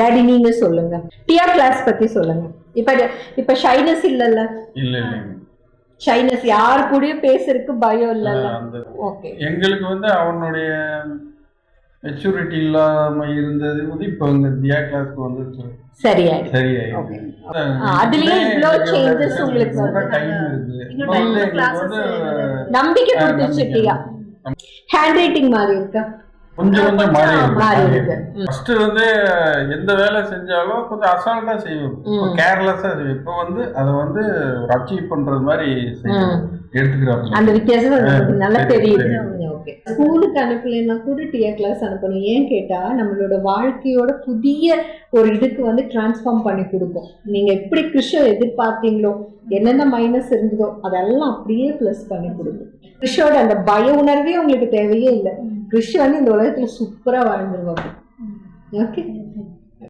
Daddy நீங்க சொல்லுங்க, TR class பத்தி சொல்லுங்க. இப்ப ஷைனஸ் இல்லல்ல? இல்ல ஷைனஸ், யாரு கூடயும் பேசுறதுக்கு பயம் இல்லல்ல? ஓகே. எங்களுக்கு அவனுடைய மெச்சூரிட்டி இல்லாம இருந்தது இப்ப தியா கிளாஸ்க்கு வந்து சரியாயிடுச்சு. அதுலயும் இவ்வளவு சேஞ்சஸ் உங்களுக்கு நம்பிக்கை கொடுத்துச்சு. டியா ஹேண்ட் ரைட்டிங் மாறி இருக்கா? கொஞ்சம் மாறி இருக்கு. ஃபர்ஸ்ட் எந்த வேலை செஞ்சாலும் கொஞ்சம் அசால்ட்டா செய்வோம், கேர்லெஸ்ஸா செய்வோம். இப்ப அதை அச்சீவ் பண்றது மாதிரி எடுத்துக்கிறாங்க. அந்த வித்தியாசம் நல்லா தெரியுது. ஸ்கூலுக்கு அனுப்பலைன்னா கூட டிஆர் கிளாஸ் அனுப்பணும். ஏன் கேட்டா நம்மளோட வாழ்க்கையோட புதிய ஒரு இதுக்கு டிரான்ஸ்ஃபார்ம் பண்ணி கொடுக்கும். நீங்க எப்படி கிருஷ்ண எதிர்பார்த்தீங்களோ, என்னென்ன மைனஸ் இருந்ததோ அதெல்லாம் அப்படியே பிளஸ் பண்ணி கொடுக்கும். கிருஷ்ணோட அந்த பய உணர்வே உங்களுக்கு தேவையே இல்லை. கிருஷ்ண இந்த உலகத்துல சூப்பரா வாழ்ந்துருவாங்க. ஓகே.